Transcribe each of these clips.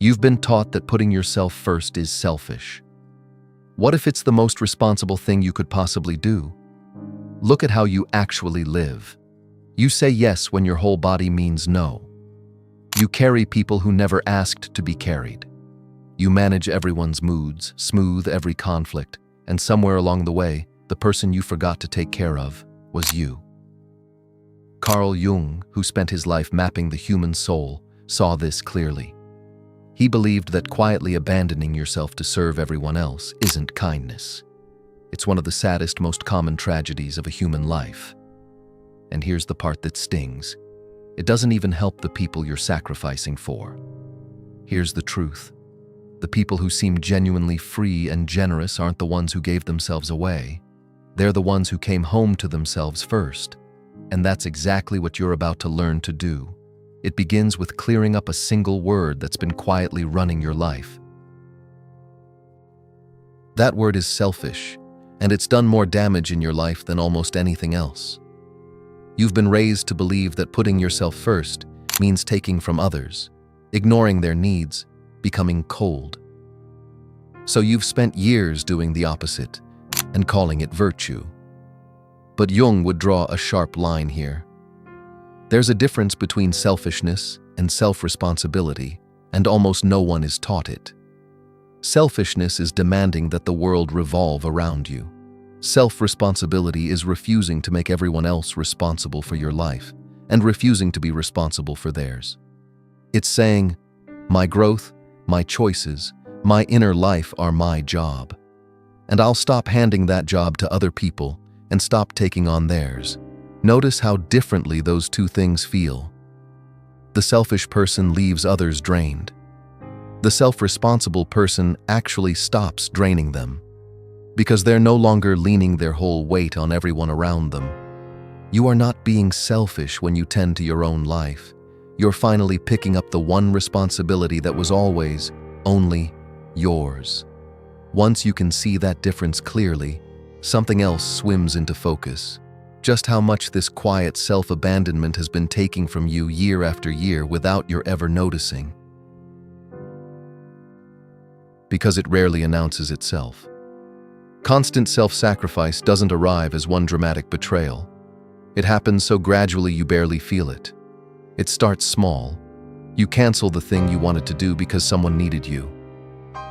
You've been taught that putting yourself first is selfish. What if it's the most responsible thing you could possibly do? Look at how you actually live. You say yes when your whole body means no. You carry people who never asked to be carried. You manage everyone's moods, smooth every conflict, and somewhere along the way, the person you forgot to take care of was you. Carl Jung, who spent his life mapping the human soul, saw this clearly. He believed that quietly abandoning yourself to serve everyone else isn't kindness. It's one of the saddest, most common tragedies of a human life. And here's the part that stings. It doesn't even help the people you're sacrificing for. Here's the truth. The people who seem genuinely free and generous aren't the ones who gave themselves away. They're the ones who came home to themselves first. And that's exactly what you're about to learn to do. It begins with clearing up a single word that's been quietly running your life. That word is selfish, and it's done more damage in your life than almost anything else. You've been raised to believe that putting yourself first means taking from others, ignoring their needs, becoming cold. So you've spent years doing the opposite and calling it virtue. But Jung would draw a sharp line here. There's a difference between selfishness and self-responsibility, and almost no one is taught it. Selfishness is demanding that the world revolve around you. Self-responsibility is refusing to make everyone else responsible for your life and refusing to be responsible for theirs. It's saying, my growth, my choices, my inner life are my job. And I'll stop handing that job to other people and stop taking on theirs. Notice how differently those two things feel. The selfish person leaves others drained. The self-responsible person actually stops draining them, because they're no longer leaning their whole weight on everyone around them. You are not being selfish when you tend to your own life. You're finally picking up the one responsibility that was always, only, yours. Once you can see that difference clearly, something else swims into focus. Just how much this quiet self-abandonment has been taking from you year after year without your ever noticing. Because it rarely announces itself. Constant self-sacrifice doesn't arrive as one dramatic betrayal. It happens so gradually you barely feel it. It starts small. You cancel the thing you wanted to do because someone needed you.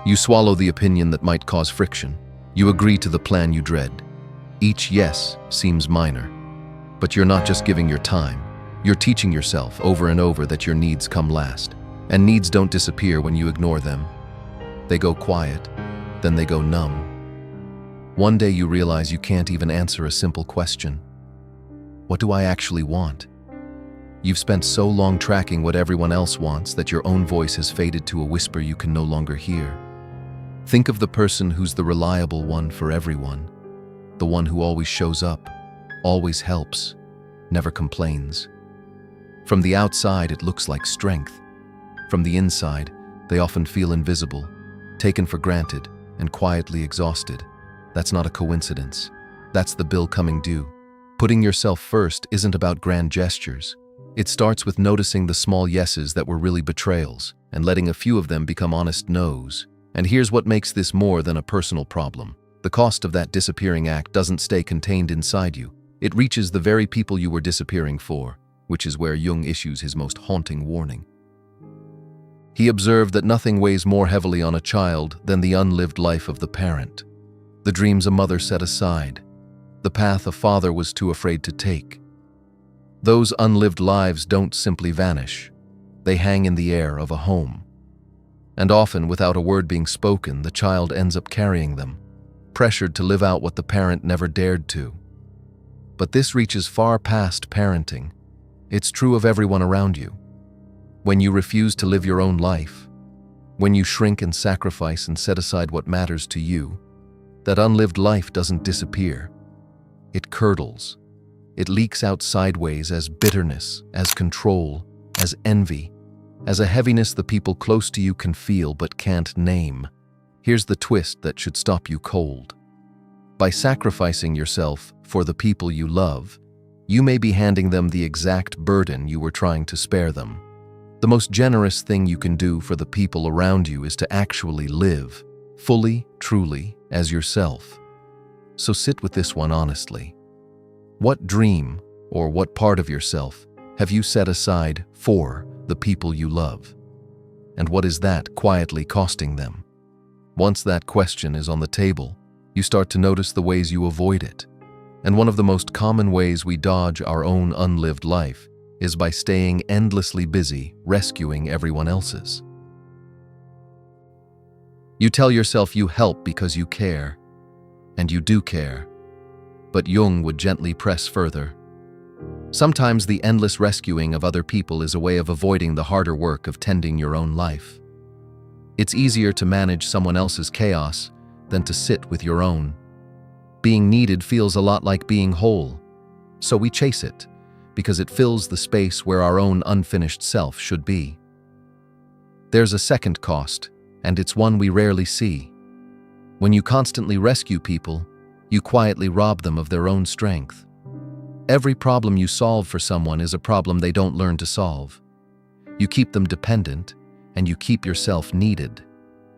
You swallow the opinion that might cause friction. You agree to the plan you dread. Each yes seems minor. But you're not just giving your time. You're teaching yourself over and over that your needs come last. And needs don't disappear when you ignore them. They go quiet, then they go numb. One day you realize you can't even answer a simple question. What do I actually want? You've spent so long tracking what everyone else wants that your own voice has faded to a whisper you can no longer hear. Think of the person who's the reliable one for everyone. The one who always shows up, always helps, never complains. From the outside, it looks like strength. From the inside, they often feel invisible, taken for granted, and quietly exhausted. That's not a coincidence. That's the bill coming due. Putting yourself first isn't about grand gestures. It starts with noticing the small yeses that were really betrayals and letting a few of them become honest no's. And here's what makes this more than a personal problem. The cost of that disappearing act doesn't stay contained inside you. It reaches the very people you were disappearing for, which is where Jung issues his most haunting warning. He observed that nothing weighs more heavily on a child than the unlived life of the parent. The dreams a mother set aside, the path a father was too afraid to take. Those unlived lives don't simply vanish. They hang in the air of a home. And often, without a word being spoken, the child ends up carrying them, pressured to live out what the parent never dared to. But this reaches far past parenting. It's true of everyone around you. When you refuse to live your own life, when you shrink and sacrifice and set aside what matters to you, that unlived life doesn't disappear. It curdles. It leaks out sideways as bitterness, as control, as envy, as a heaviness the people close to you can feel but can't name. Here's the twist that should stop you cold. By sacrificing yourself for the people you love, you may be handing them the exact burden you were trying to spare them. The most generous thing you can do for the people around you is to actually live, fully, truly, as yourself. So sit with this one honestly. What dream, or what part of yourself, have you set aside for the people you love? And what is that quietly costing them? Once that question is on the table, you start to notice the ways you avoid it. And one of the most common ways we dodge our own unlived life is by staying endlessly busy rescuing everyone else's. You tell yourself you help because you care, and you do care, but Jung would gently press further. Sometimes the endless rescuing of other people is a way of avoiding the harder work of tending your own life. It's easier to manage someone else's chaos than to sit with your own. Being needed feels a lot like being whole, so we chase it, because it fills the space where our own unfinished self should be. There's a second cost, and it's one we rarely see. When you constantly rescue people, you quietly rob them of their own strength. Every problem you solve for someone is a problem they don't learn to solve. You keep them dependent, and you keep yourself needed.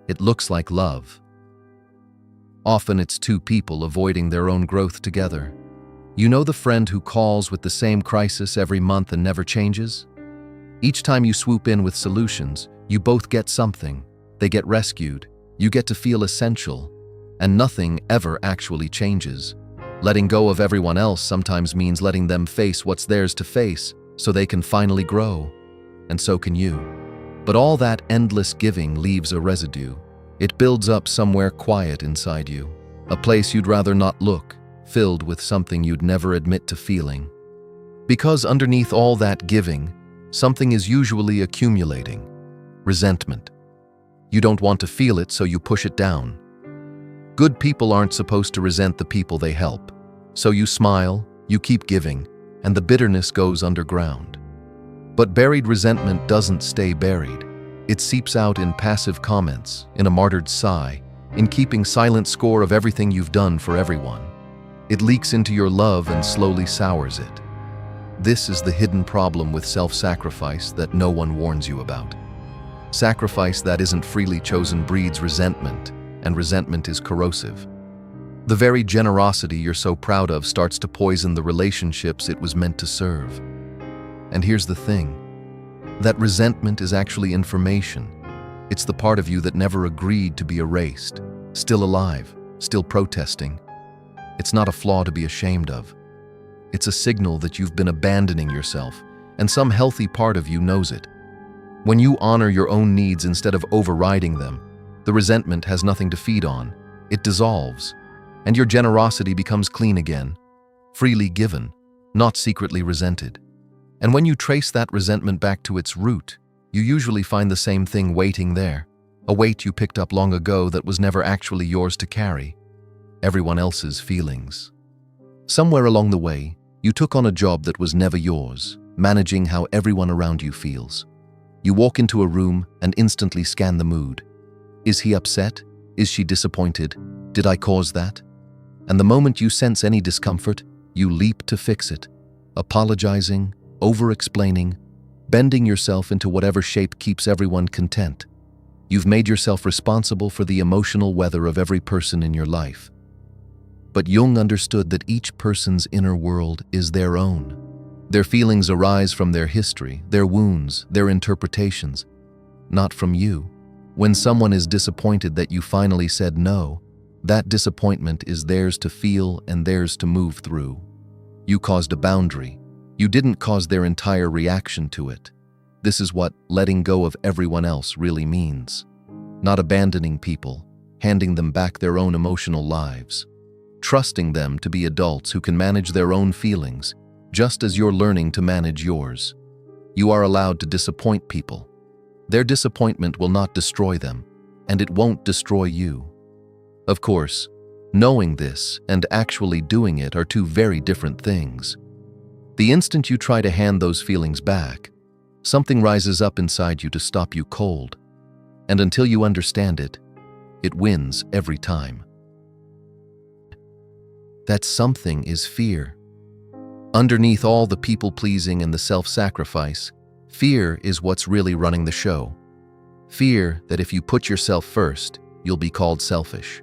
It looks like love. Often it's two people avoiding their own growth together. You know the friend who calls with the same crisis every month and never changes? Each time you swoop in with solutions, you both get something. They get rescued, you get to feel essential, and nothing ever actually changes. Letting go of everyone else sometimes means letting them face what's theirs to face so they can finally grow, and so can you. But all that endless giving leaves a residue. It builds up somewhere quiet inside you, a place you'd rather not look, filled with something you'd never admit to feeling. Because underneath all that giving, something is usually accumulating: resentment. You don't want to feel it, so you push it down. Good people aren't supposed to resent the people they help. So you smile, you keep giving, and the bitterness goes underground. But buried resentment doesn't stay buried. It seeps out in passive comments, in a martyred sigh, in keeping silent score of everything you've done for everyone. It leaks into your love and slowly sours it. This is the hidden problem with self-sacrifice that no one warns you about. Sacrifice that isn't freely chosen breeds resentment, and resentment is corrosive. The very generosity you're so proud of starts to poison the relationships it was meant to serve. And here's the thing: that resentment is actually information. It's the part of you that never agreed to be erased, still alive, still protesting. It's not a flaw to be ashamed of. It's a signal that you've been abandoning yourself, and some healthy part of you knows it. When you honor your own needs instead of overriding them, the resentment has nothing to feed on. It dissolves, and your generosity becomes clean again, freely given, not secretly resented. And when you trace that resentment back to its root, you usually find the same thing waiting there, a weight you picked up long ago that was never actually yours to carry: everyone else's feelings. Somewhere along the way, you took on a job that was never yours, managing how everyone around you feels. You walk into a room and instantly scan the mood. Is he upset? Is she disappointed? Did I cause that? And the moment you sense any discomfort, you leap to fix it, apologizing, over-explaining, bending yourself into whatever shape keeps everyone content. You've made yourself responsible for the emotional weather of every person in your life. But Jung understood that each person's inner world is their own. Their feelings arise from their history, their wounds, their interpretations, not from you. When someone is disappointed that you finally said no, that disappointment is theirs to feel and theirs to move through. You caused a boundary. You didn't cause their entire reaction to it. This is what letting go of everyone else really means. Not abandoning people, handing them back their own emotional lives. Trusting them to be adults who can manage their own feelings, just as you're learning to manage yours. You are allowed to disappoint people. Their disappointment will not destroy them, and it won't destroy you. Of course, knowing this and actually doing it are two very different things. The instant you try to hand those feelings back, something rises up inside you to stop you cold. And until you understand it, it wins every time. That something is fear. Underneath all the people-pleasing and the self-sacrifice, Fear is what's really running the show. Fear that if you put yourself first, you'll be called selfish.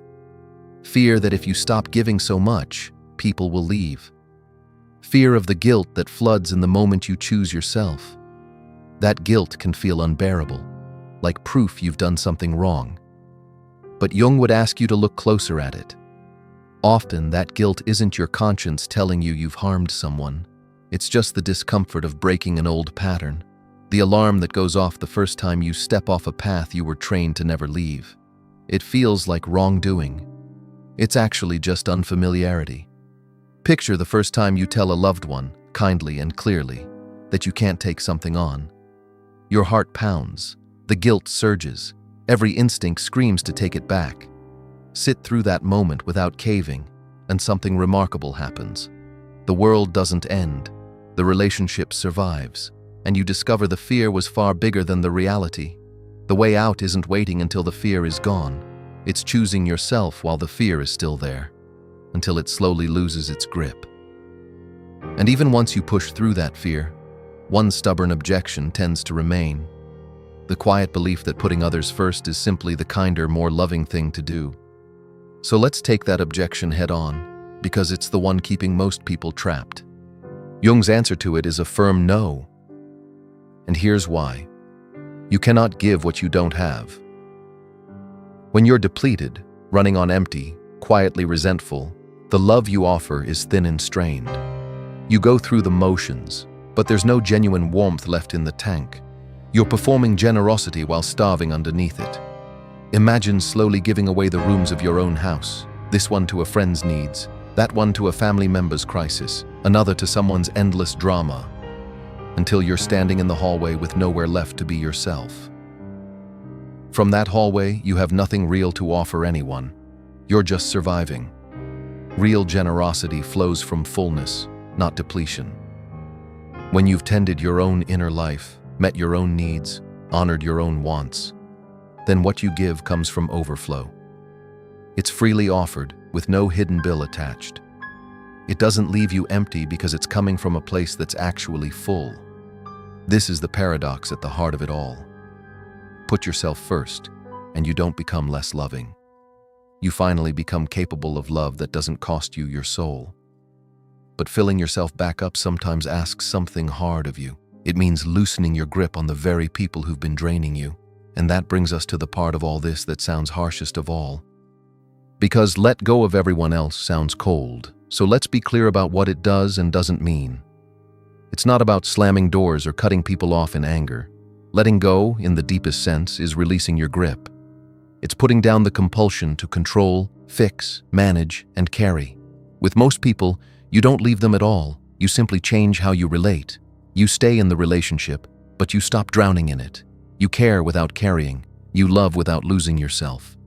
Fear that if you stop giving so much, people will leave. Fear of the guilt that floods in the moment you choose yourself. That guilt can feel unbearable, like proof you've done something wrong. But Jung would ask you to look closer at it. Often, that guilt isn't your conscience telling you you've harmed someone. It's just the discomfort of breaking an old pattern, the alarm that goes off the first time you step off a path you were trained to never leave. It feels like wrongdoing. It's actually just unfamiliarity. Picture the first time you tell a loved one, kindly and clearly, that you can't take something on. Your heart pounds, the guilt surges, every instinct screams to take it back. Sit through that moment without caving, and something remarkable happens. The world doesn't end, the relationship survives, and you discover the fear was far bigger than the reality. The way out isn't waiting until the fear is gone. It's choosing yourself while the fear is still there, until it slowly loses its grip. And even once you push through that fear, one stubborn objection tends to remain. The quiet belief that putting others first is simply the kinder, more loving thing to do. So let's take that objection head on, because it's the one keeping most people trapped. Jung's answer to it is a firm no. And here's why. You cannot give what you don't have. When you're depleted, running on empty, quietly resentful, the love you offer is thin and strained. You go through the motions, but there's no genuine warmth left in the tank. You're performing generosity while starving underneath it. Imagine slowly giving away the rooms of your own house, this one to a friend's needs, that one to a family member's crisis, another to someone's endless drama, until you're standing in the hallway with nowhere left to be yourself. From that hallway, you have nothing real to offer anyone. You're just surviving. Real generosity flows from fullness, not depletion. When you've tended your own inner life, met your own needs, honored your own wants, then what you give comes from overflow. It's freely offered, with no hidden bill attached. It doesn't leave you empty because it's coming from a place that's actually full. This is the paradox at the heart of it all. Put yourself first, and you don't become less loving. You finally become capable of love that doesn't cost you your soul. But filling yourself back up sometimes asks something hard of you. It means loosening your grip on the very people who've been draining you. And that brings us to the part of all this that sounds harshest of all. Because let go of everyone else sounds cold, so let's be clear about what it does and doesn't mean. It's not about slamming doors or cutting people off in anger. Letting go, in the deepest sense, is releasing your grip. It's putting down the compulsion to control, fix, manage, and carry. With most people, you don't leave them at all. You simply change how you relate. You stay in the relationship, but you stop drowning in it. You care without carrying. You love without losing yourself.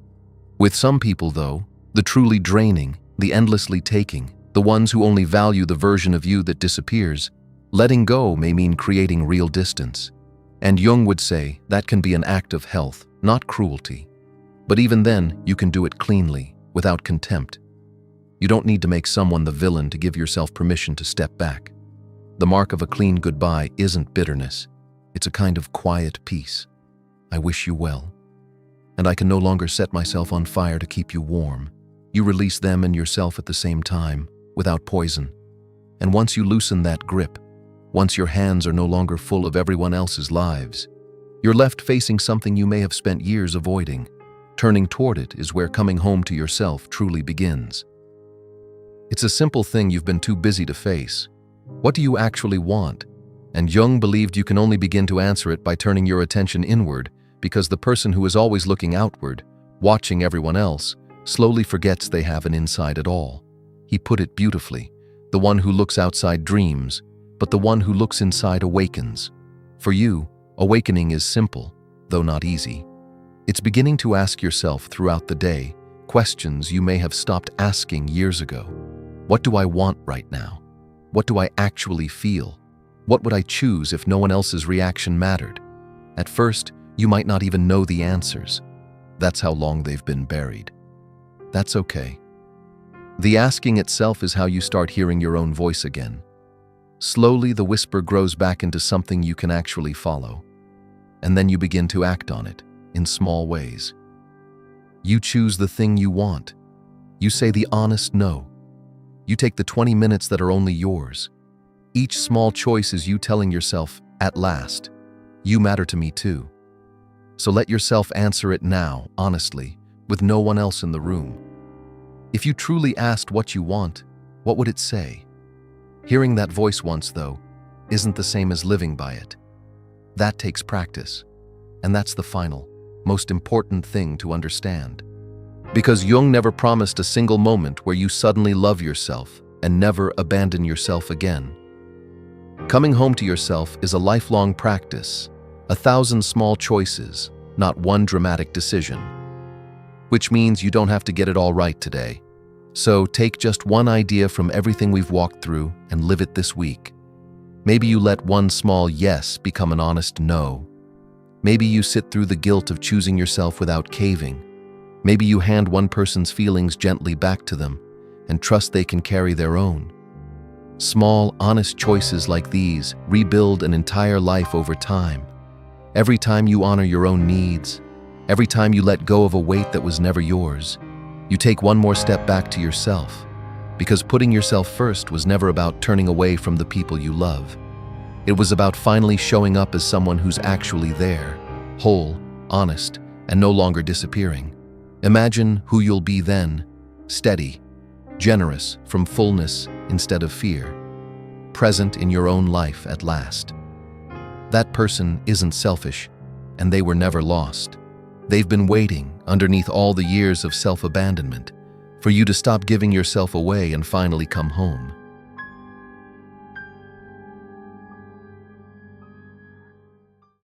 With some people, though, the truly draining, the endlessly taking, the ones who only value the version of you that disappears, letting go may mean creating real distance. And Jung would say that can be an act of health, not cruelty. But even then, you can do it cleanly, without contempt. You don't need to make someone the villain to give yourself permission to step back. The mark of a clean goodbye isn't bitterness. It's a kind of quiet peace. I wish you well. And I can no longer set myself on fire to keep you warm. You release them and yourself at the same time, without poison. And once you loosen that grip, once your hands are no longer full of everyone else's lives, you're left facing something you may have spent years avoiding. Turning toward it is where coming home to yourself truly begins. It's a simple thing you've been too busy to face. What do you actually want? And Jung believed you can only begin to answer it by turning your attention inward, because the person who is always looking outward, watching everyone else, slowly forgets they have an inside at all. He put it beautifully. The one who looks outside dreams, but the one who looks inside awakens. For you, awakening is simple, though not easy. It's beginning to ask yourself throughout the day questions you may have stopped asking years ago. What do I want right now? What do I actually feel? What would I choose if no one else's reaction mattered? At first, you might not even know the answers. That's how long they've been buried. That's okay. The asking itself is how you start hearing your own voice again. Slowly, the whisper grows back into something you can actually follow. And then you begin to act on it, in small ways. You choose the thing you want. You say the honest no. You take the 20 minutes that are only yours. Each small choice is you telling yourself, at last, you matter to me too. So let yourself answer it now, honestly, with no one else in the room. If you truly asked what you want, what would it say? Hearing that voice once, though, isn't the same as living by it. That takes practice. And that's the final, most important thing to understand. Because Jung never promised a single moment where you suddenly love yourself and never abandon yourself again. Coming home to yourself is a lifelong practice, 1,000 small choices, not one dramatic decision. Which means you don't have to get it all right today. So take just one idea from everything we've walked through and live it this week. Maybe you let one small yes become an honest no. Maybe you sit through the guilt of choosing yourself without caving. Maybe you hand one person's feelings gently back to them and trust they can carry their own. Small, honest choices like these rebuild an entire life over time. Every time you honor your own needs, every time you let go of a weight that was never yours, you take one more step back to yourself. Because putting yourself first was never about turning away from the people you love. It was about finally showing up as someone who's actually there, whole, honest, and no longer disappearing. Imagine who you'll be then, steady, generous from fullness instead of fear, present in your own life at last. That person isn't selfish, and they were never lost. They've been waiting, underneath all the years of self-abandonment, for you to stop giving yourself away and finally come home.